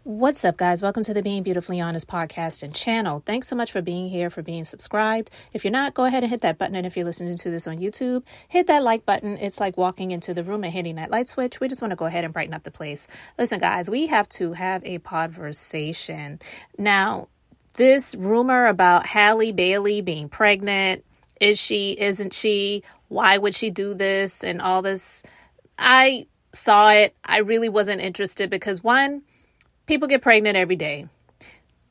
What's up, guys? Welcome to the Being Beautifully Honest podcast and channel. Thanks so much for being here, for being subscribed. If you're not, go ahead and hit that button. And if you're listening to this on YouTube, hit that like button. It's like walking into the room and hitting that light switch. We just want to go ahead and brighten up the place. Listen, guys, we have to have a podversation. Now, this rumor about Halle Bailey being pregnant, is she, isn't she? Why would she do this and all this? I saw it. I really wasn't interested because, one, people get pregnant every day.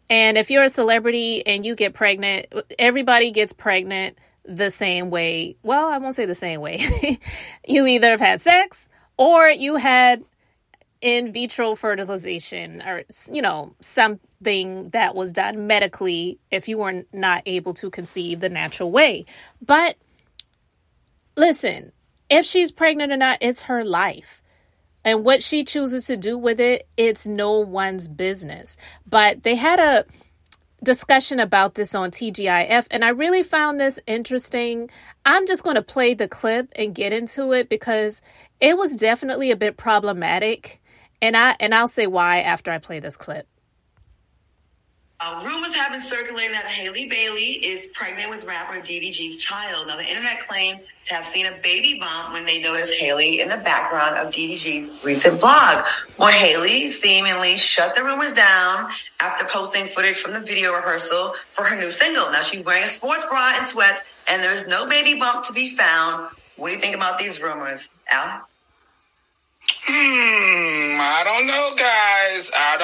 And if you're a celebrity and you get pregnant, everybody gets pregnant the same way. Well, I won't say the same way. You either have had sex or you had in vitro fertilization or, something that was done medically if you were not able to conceive the natural way. But listen, if she's pregnant or not, it's her life. And what she chooses to do with it, it's no one's business. But they had a discussion about this on TGIF, and I really found this interesting. I'm just going to play the clip and get into it because it was definitely a bit problematic. And I'll say why after I play this clip. Rumors have been circulating that Halle Bailey is pregnant with rapper DDG's child. Now, the internet claimed to have seen a baby bump when they noticed Halle in the background of DDG's recent blog. Well, Halle seemingly shut the rumors down after posting footage from the video rehearsal for her new single. Now, she's wearing a sports bra and sweats, and there's no baby bump to be found. What do you think about these rumors, Al? I don't know, guys. I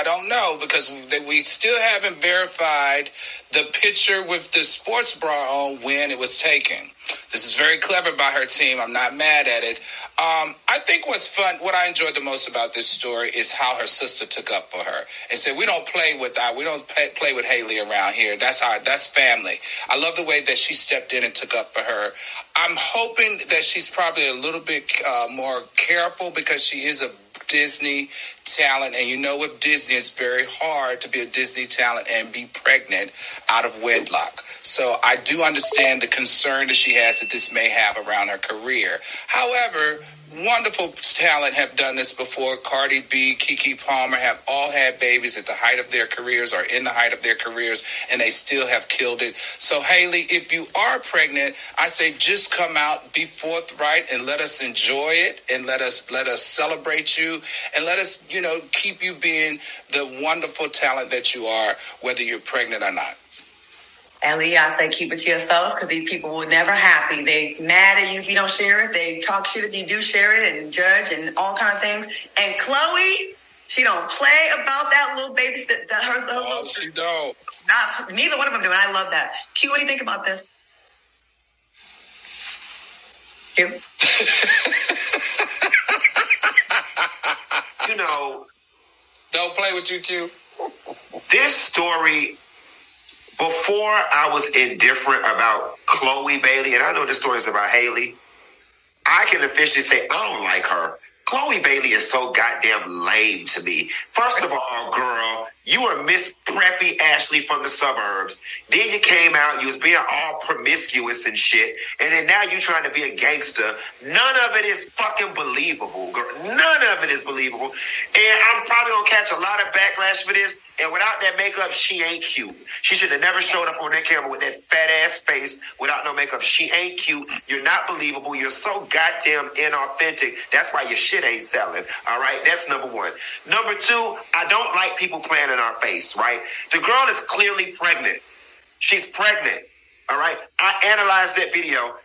don't know because we still haven't verified the picture with the sports bra on when it was taken. This is very clever by her team. I'm not mad at it. I think what I enjoyed the most about this story is how her sister took up for her and said, we don't play with Halle around here. That's family. I love the way that she stepped in and took up for her. I'm hoping that she's probably a little bit more careful because she is a Disney talent, and with Disney, it's very hard to be a Disney talent and be pregnant out of wedlock. So I do understand the concern that she has that this may have around her career. However, wonderful talent have done this before. Cardi B, Keke Palmer have all had babies at the height of their careers or in the height of their careers, and they still have killed it. So, Halle, if you are pregnant, I say just come out, be forthright, and let us enjoy it, and let us celebrate you, and let us, keep you being the wonderful talent that you are, whether you're pregnant or not. Ellie, I say keep it to yourself because these people were never happy. They mad at you if you don't share it. They talk shit if you do share it and judge and all kind of things. And Chloe, she don't play about that little baby. She don't. Neither one of them do, and I love that. Q, what do you think about this? Q? Don't play with you, Q. This story... Before I was indifferent about Chloe Bailey, and I know this story is about Halle, I can officially say I don't like her. Chloe Bailey is so goddamn lame to me. First of all, girl, you were Miss Preppy Ashley from the suburbs. Then you came out, you was being all promiscuous and shit. And then now you trying to be a gangster. None of it is fucking believable, girl. None of it is believable. And I'm probably going to catch a lot of backlash for this. And without that makeup, she ain't cute. She should have never showed up on that camera with that fat ass face without no makeup. She ain't cute. You're not believable. You're so goddamn inauthentic. That's why your shit ain't selling. All right? That's number one. Number two, I don't like people playing in our face, right? The girl is clearly pregnant. She's pregnant. All right? I analyzed that video.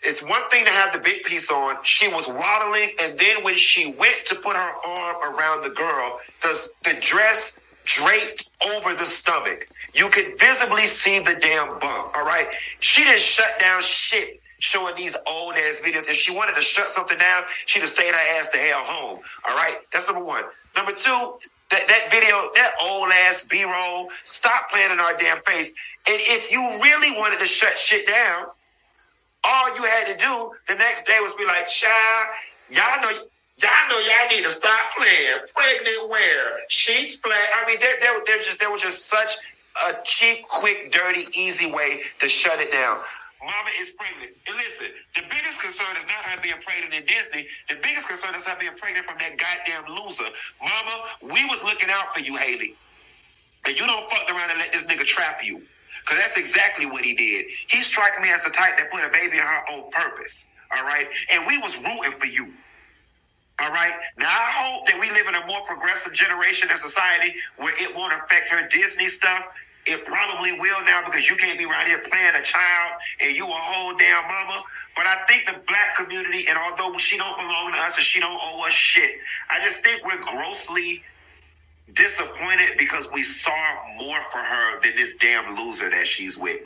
It's one thing to have the big piece on. She was waddling, and then when she went to put her arm around the girl, the dress draped over the stomach. You could visibly see the damn bump, all right? She didn't shut down shit showing these old-ass videos. If she wanted to shut something down, she'd have stayed her ass the hell home, all right? That's number one. Number two, that video, that old-ass B-roll, stop playing in our damn face. And if you really wanted to shut shit down, all you had to do the next day was be like, child, y'all know y'all need to stop playing. Pregnant where? She's flat. I mean, there was just such a cheap, quick, dirty, easy way to shut it down. Mama is pregnant. And listen, the biggest concern is not her being pregnant in Disney. The biggest concern is her being pregnant from that goddamn loser. Mama mama, we was looking out for you, Haley. And you don't fuck around and let this nigga trap you. Because that's exactly what he did. He struck me as the type that put a baby in her on purpose. All right? And we was rooting for you. All right? Now, I hope that we live in a more progressive generation and society where it won't affect her Disney stuff. It probably will now, because you can't be around here playing a child and you a whole damn mama. But I think the black community, and although she don't belong to us and she don't owe us shit, I just think we're grossly disappointed because we saw more for her than this damn loser that she's with.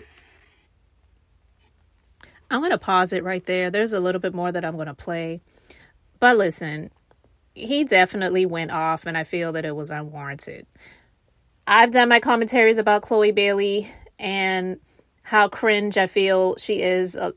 I'm going to pause it right there. There's a little bit more that I'm going to play. But listen, he definitely went off, and I feel that it was unwarranted. I've done my commentaries about Chloe Bailey and how cringe I feel she is a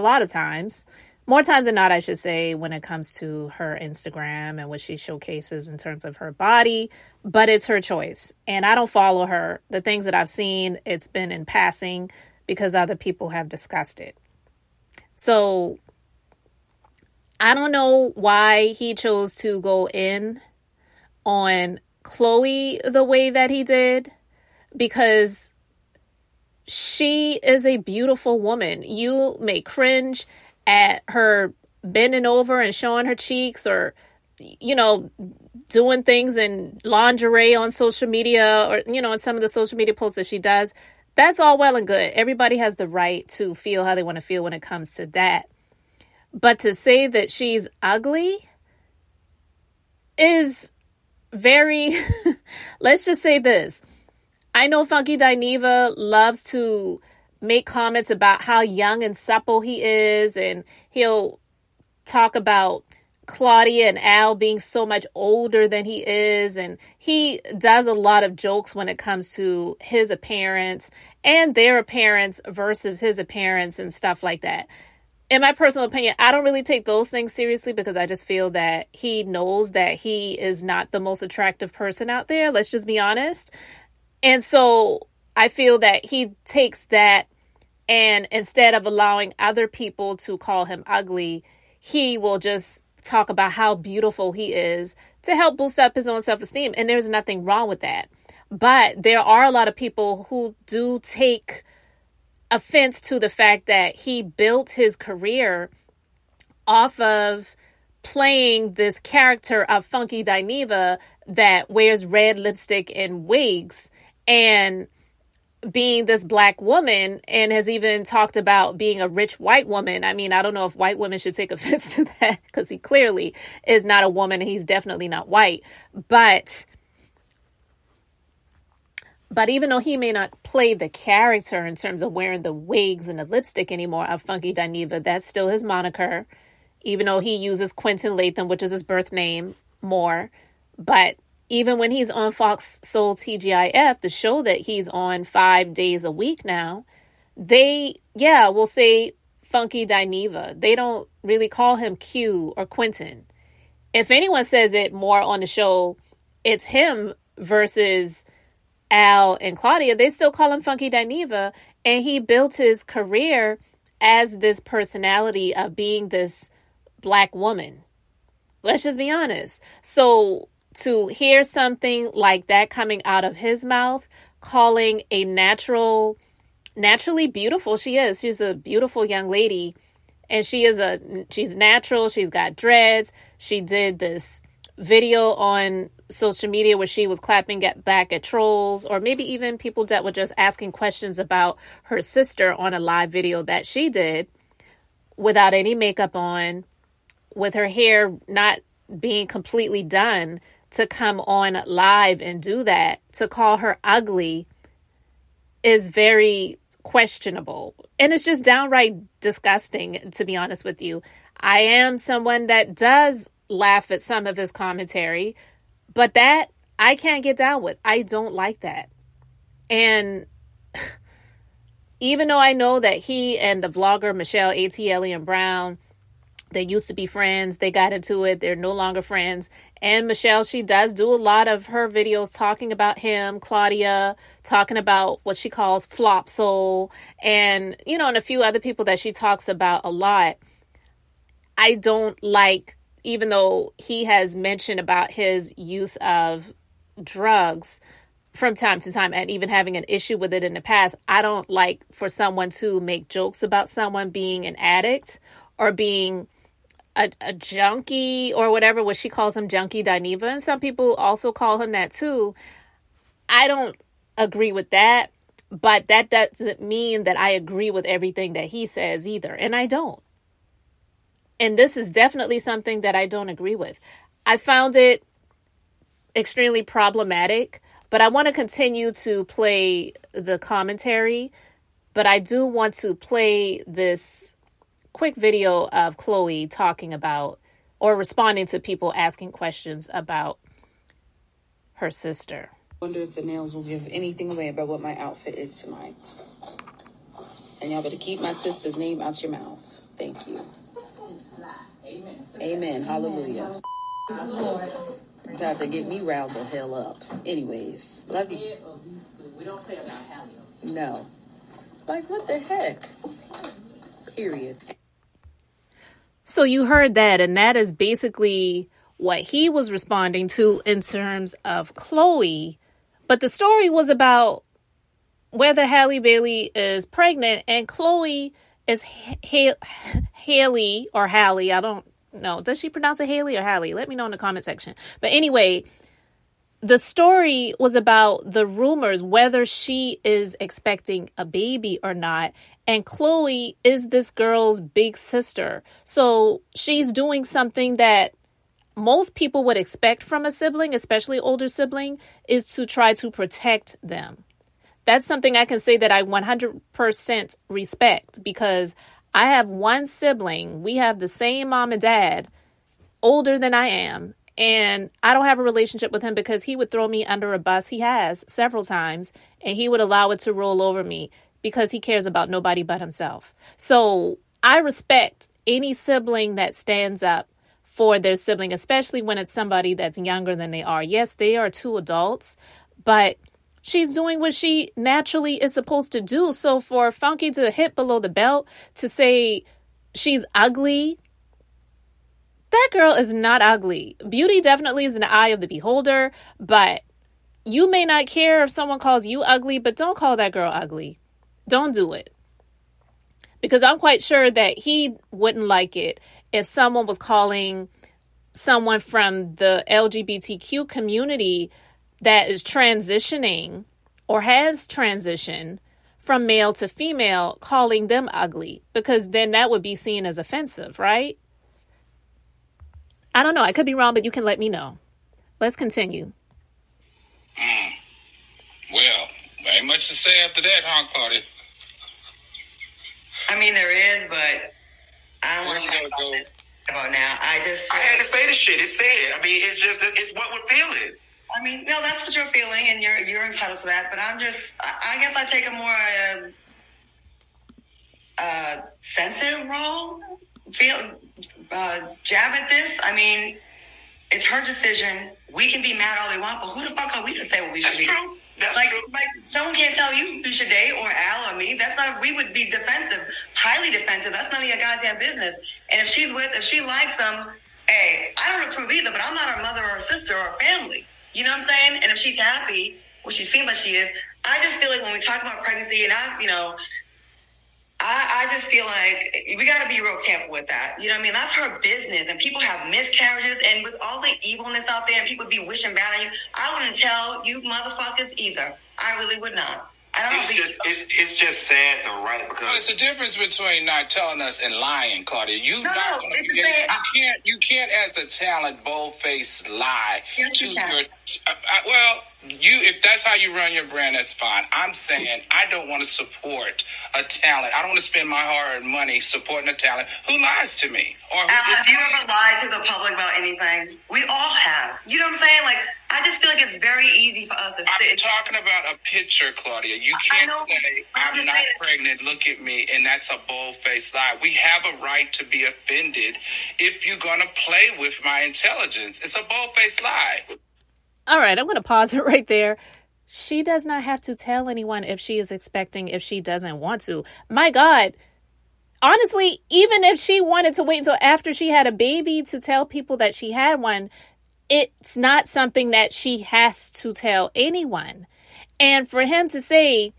lot of times. More times than not, I should say, when it comes to her Instagram and what she showcases in terms of her body. But it's her choice. And I don't follow her. The things that I've seen, it's been in passing because other people have discussed it. So I don't know why he chose to go in on Chloe the way that he did, because she is a beautiful woman. You may cringe at her bending over and showing her cheeks, or, you know, doing things in lingerie on social media, or, you know, in some of the social media posts that she does. That's all well and good. Everybody has the right to feel how they want to feel when it comes to that. But to say that she's ugly is very, let's just say this. I know funkydineva loves to make comments about how young and supple he is, and he'll talk about Claudia and Al being so much older than he is, and he does a lot of jokes when it comes to his appearance and their appearance versus his appearance and stuff like that. In my personal opinion, I don't really take those things seriously, because I just feel that he knows that he is not the most attractive person out there. Let's just be honest. And so I feel that he takes that, and instead of allowing other people to call him ugly, he will just talk about how beautiful he is to help boost up his own self-esteem. And there's nothing wrong with that. But there are a lot of people who do take offense to the fact that he built his career off of playing this character of funkydineva that wears red lipstick and wigs, and being this black woman, and has even talked about being a rich white woman. I mean, I don't know if white women should take offense to that, because he clearly is not a woman, and he's definitely not white. But even though he may not play the character in terms of wearing the wigs and the lipstick anymore of funkydineva, that's still his moniker, even though he uses Quentin Latham, which is his birth name, more. But even when he's on Fox Soul TGIF, the show that he's on 5 days a week now, they, will say funkydineva. They don't really call him Q or Quentin. If anyone says it more on the show, it's him versus Al and Claudia. They still call him funkydineva, and he built his career as this personality of being this black woman. Let's just be honest. So to hear something like that coming out of his mouth, calling a naturally beautiful, she's a beautiful young lady, and she's natural. She's got dreads. She did this video on social media where she was clapping back at trolls, or maybe even people that were just asking questions about her sister on a live video that she did without any makeup on, with her hair not being completely done, to come on live and do that. To call her ugly is very questionable. And it's just downright disgusting, to be honest with you. I am someone that does laugh at some of his commentary, but that I can't get down with. I don't like that. And even though I know that he and the vlogger Michelle A.T. Brown, they used to be friends. They got into it. They're no longer friends. And Michelle, she does do a lot of her videos talking about him, Claudia, talking about what she calls flop soul, and, and a few other people that she talks about a lot. I don't like even though he has mentioned about his use of drugs from time to time and even having an issue with it in the past, I don't like for someone to make jokes about someone being an addict or being a junkie or whatever, what she calls him, junkie Dineva. And some people also call him that too. I don't agree with that, but that doesn't mean that I agree with everything that he says either. And I don't. And this is definitely something that I don't agree with. I found it extremely problematic, but I want to continue to play the commentary. But I do want to play this quick video of Chloe talking about or responding to people asking questions about her sister. I wonder if the nails will give anything away about what my outfit is tonight. And y'all better keep my sister's name out your mouth. Thank you. Amen. Amen. Hallelujah. You're about to get me riled the hell up. Anyways, love you. We don't play about Halle. No. Like, what the heck? Period. So you heard that, and that is basically what he was responding to in terms of Chloe. But the story was about whether Halle Bailey is pregnant and Chloe is Haley or Halle. I don't know. Does she pronounce it Haley or Halle? Let me know in the comment section. But anyway, the story was about the rumors, whether she is expecting a baby or not. And Chloe is this girl's big sister. So she's doing something that most people would expect from a sibling, especially older sibling, is to try to protect them. That's something I can say that I 100% respect, because I have one sibling. We have the same mom and dad, older than I am. And I don't have a relationship with him because he would throw me under a bus. He has several times, and he would allow it to roll over me because he cares about nobody but himself. So I respect any sibling that stands up for their sibling, especially when it's somebody that's younger than they are. Yes, they are two adults, but she's doing what she naturally is supposed to do. So for Funky to hit below the belt to say she's ugly, that girl is not ugly. Beauty definitely is in the eye of the beholder, but you may not care if someone calls you ugly, but don't call that girl ugly. Don't do it. Because I'm quite sure that he wouldn't like it if someone was calling someone from the LGBTQ community that is transitioning or has transitioned from male to female, calling them ugly, because then that would be seen as offensive, right? I don't know. I could be wrong, but you can let me know. Let's continue. Well, ain't much to say after that, huh, Claudia? I mean, there is, but I don't want to talk about this about now. I had to say the shit. It's said. I mean, it's what we're feeling. I mean, no, that's what you're feeling, and you're entitled to that. But I guess I take a more sensitive role, jab at this. I mean, it's her decision. We can be mad all we want, but who the fuck are we to say what we should be? That's true. That's true. Like someone can't tell you who should date, or Al or me. That's not. We would be defensive, highly defensive. That's none of your goddamn business. And if she likes them, hey, I don't approve either. But I'm not her mother or her sister or her family. You know what I'm saying? And if she's happy, which she seems like she is, I just feel like when we talk about pregnancy, and I just feel like we got to be real careful with that. You know what I mean? That's her business. And people have miscarriages. And with all the evilness out there and people be wishing bad on you, I wouldn't tell you motherfuckers either. I really would not. It's just sad though, right? Because it's the difference between not telling us and lying, Claudia. You can't as a talent bold-faced lie to your. If that's how you run your brand, that's fine. I'm saying I don't want to support a talent. I don't want to spend my hard-earned money supporting a talent who lies to me. Have you ever lied to the public about anything? We all have. You know what I'm saying? Like, I just feel like it's very easy for us to I'm talking about a picture, Claudia. You can't say, I'm not pregnant, look at me, and that's a bold-faced lie. We have a right to be offended if you're going to play with my intelligence. It's a bold-faced lie. All right, I'm going to pause it right there. She does not have to tell anyone if she is expecting, if she doesn't want to. My God, honestly, even if she wanted to wait until after she had a baby to tell people that she had one, it's not something that she has to tell anyone. And for him to say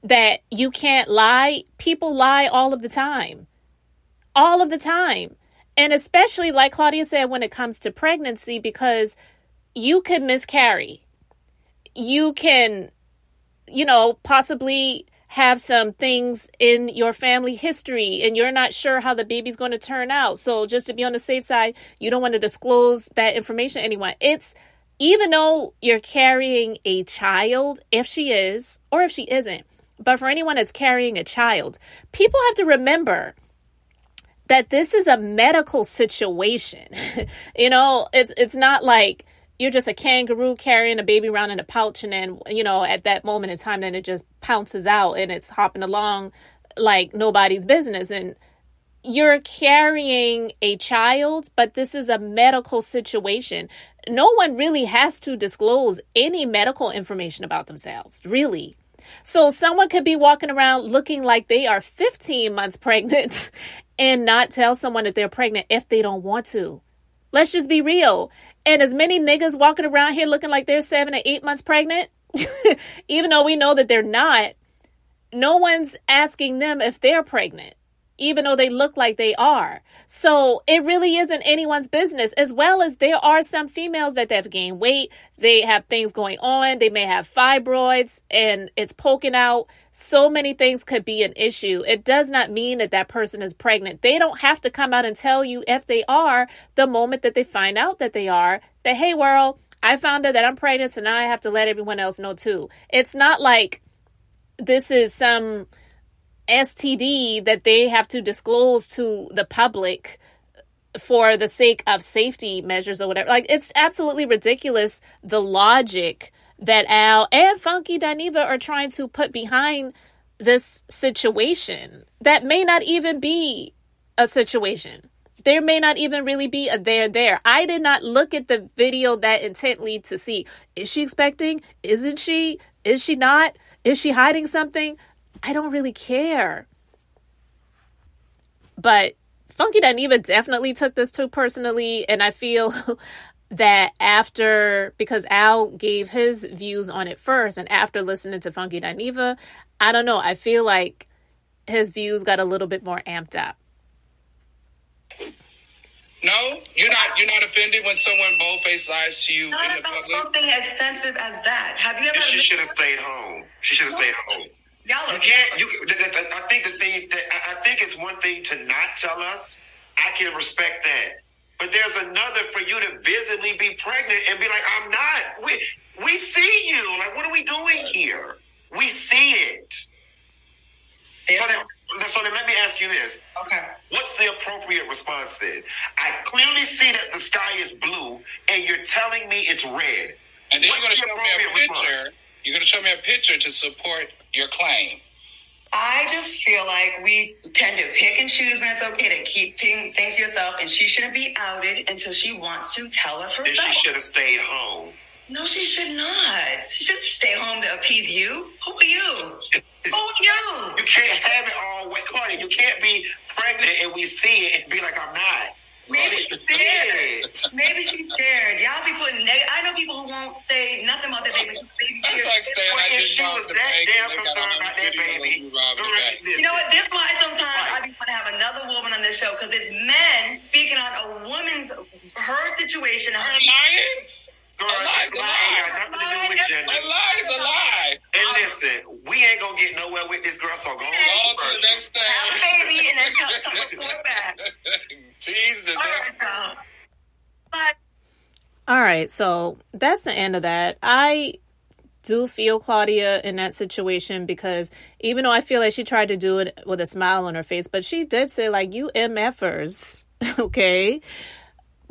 that you can't lie, people lie all of the time. All of the time. And especially, like Claudia said, when it comes to pregnancy, because you could miscarry. You can, possibly have some things in your family history and you're not sure how the baby's going to turn out. So just to be on the safe side, you don't want to disclose that information to anyone. It's, even though you're carrying a child, if she is or if she isn't, but for anyone that's carrying a child, people have to remember that this is a medical situation. It's not like you're just a kangaroo carrying a baby around in a pouch and then, at that moment in time, then it just pounces out and it's hopping along like nobody's business. And you're carrying a child, but this is a medical situation. No one really has to disclose any medical information about themselves, really. So someone could be walking around looking like they are 15 months pregnant and not tell someone that they're pregnant if they don't want to. Let's just be real. And as many niggas walking around here looking like they're 7 or 8 months pregnant, even though we know that they're not, no one's asking them if they're pregnant, even though they look like they are. So it really isn't anyone's business, as well as there are some females that have gained weight. They have things going on. They may have fibroids and it's poking out. So many things could be an issue. It does not mean that that person is pregnant. They don't have to come out and tell you if they are the moment that they find out that they are, that, hey, world, I found out that I'm pregnant, so now I have to let everyone else know too. It's not like this is some STD that they have to disclose to the public for the sake of safety measures or whatever. Like, it's absolutely ridiculous, the logic that Al and Funky Dineva are trying to put behind this situation that may not even be a situation. There may not even really be a there. I did not look at the video that intently to see, is she expecting? Isn't she? Is she not? Is she hiding something? I don't really care. But Funky Dineva definitely took this too personally. And I feel that because Al gave his views on it first, and after listening to Funky Dineva, I don't know. I feel like his views got a little bit more amped up. No, you're not offended when someone boldface lies to you not in the about public? something as sensitive as that. Have you ever? She should have stayed home. She should have stayed home. Y'all You can't. I think it's one thing to not tell us. I can respect that. But there's another for you to visibly be pregnant and be like, I'm not. We see you. Like, what are we doing here? We see it. So then let me ask you this. Okay. What's the appropriate response then? I clearly see that the sky is blue and you're telling me it's red. And then What's you're going to the show me a appropriate picture. response? You're going to show me a picture to support your claim. I just feel like we tend to pick and choose when it's okay to keep things to yourself, and she shouldn't be outed until she wants to tell us herself. Then she should have stayed home. No, she should not. She should stay home to appease you. Who are you? Who are you? You can't have it all way. Claudia, you can't be pregnant and we see it and be like, I'm not. Maybe she's scared. Maybe she's scared. Y'all be putting I know people who won't say nothing about their baby. That's like saying Well, I if just she robbed was the that bank damn and they got concerned all about these that videos baby, of you robbing the bank. You know what? This is why sometimes I be want to have another woman on this show, because it's men speaking on a woman's, her situation. Her lying? Girl, A lie is a lie. ain't got nothing to do with gender. A lie is a lie. And listen, we ain't gonna get nowhere with this girl, so go Go on to the next thing. Have a baby and then report back. Tease the All next right, girl. But All right, so that's the end of that. I do feel Claudia in that situation, because even though I feel like she tried to do it with a smile on her face, but she did say, like, you MFers, okay,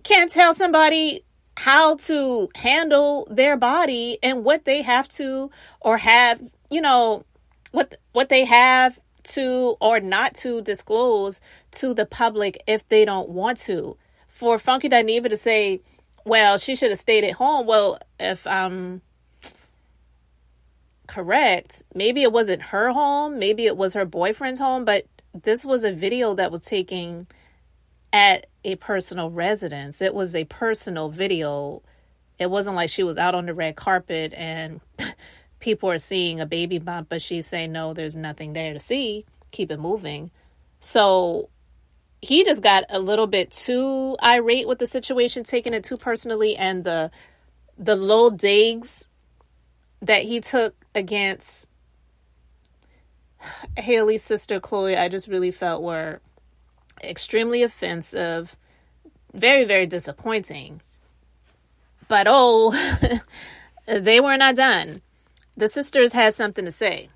can't tell somebody how to handle their body and what they have to or have, what they have to or not to disclose to the public if they don't want to. For Funky Dineva to say, well, she should have stayed at home. Well, if I'm correct, maybe it wasn't her home, maybe it was her boyfriend's home, but this was a video that was taken at a personal residence. It was a personal video. It wasn't like she was out on the red carpet and people are seeing a baby bump, but she's saying, no, there's nothing there to see. Keep it moving. So he just got a little bit too irate with the situation, taking it too personally, and the low digs that he took against Haley's sister Chloe, I just really felt were extremely offensive, very, very disappointing. But they were not done. The sisters had something to say.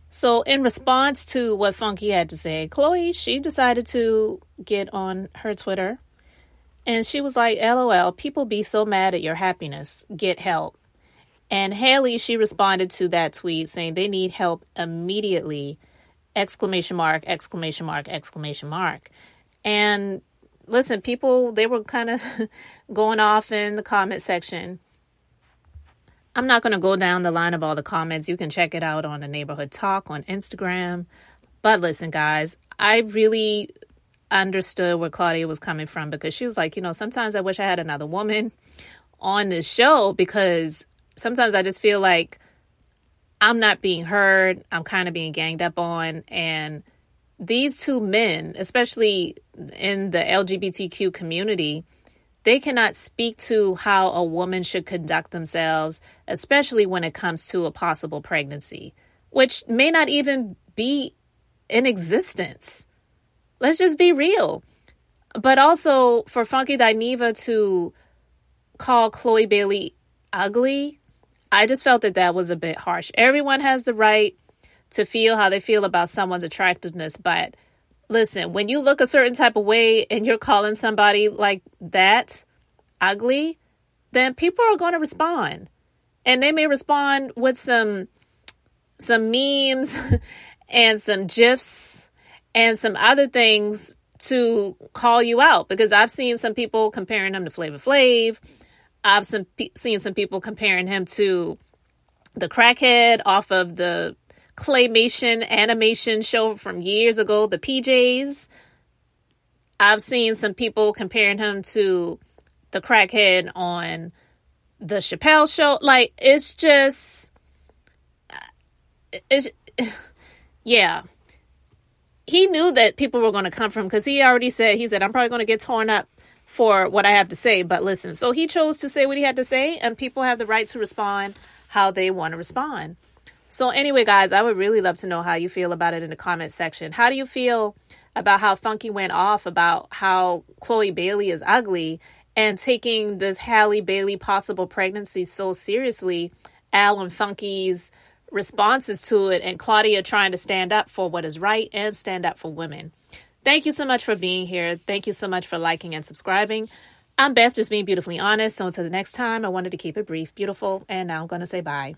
So in response to what Funky had to say, Chloe, she decided to get on her Twitter. And she was like, LOL, people be so mad at your happiness. Get help. And Haley, she responded to that tweet saying they need help immediately. ! And listen, people, they were kind of going off in the comment section. I'm not going to go down the line of all the comments. You can check it out on the Neighborhood Talk on Instagram. But listen, guys, I really understood where Claudia was coming from, because she was like, sometimes I wish I had another woman on this show, because sometimes I just feel like I'm not being heard. I'm kind of being ganged up on. And these two men, especially in the LGBTQ community, they cannot speak to how a woman should conduct themselves, especially when it comes to a possible pregnancy, which may not even be in existence. Let's just be real. But also for funkydineva to call Chloe Bailey ugly, I just felt that was a bit harsh. Everyone has the right to feel how they feel about someone's attractiveness. But listen, when you look a certain type of way and you're calling somebody like that ugly, then people are going to respond. And they may respond with some memes and some GIFs and some other things to call you out. Because I've seen some people comparing him to Flavor Flav. I've seen some people comparing him to the crackhead off of the claymation animation show from years ago, the PJs. I've seen some people comparing him to the crackhead on the Chappelle show. Like, yeah. He knew that people were going to come from him, because he already said, I'm probably going to get torn up for what I have to say. But listen, so he chose to say what he had to say, and people have the right to respond how they want to respond. So anyway, guys, I would really love to know how you feel about it in the comment section. How do you feel about how Funky went off about how Chloe Bailey is ugly and taking this Halle Bailey possible pregnancy so seriously? Al and Funky's responses to it, and Claudia trying to stand up for what is right and stand up for women. Thank you so much for being here. Thank you so much for liking and subscribing. I'm Beth, just being beautifully honest. So until the next time, I wanted to keep it brief, beautiful, and now I'm going to say bye.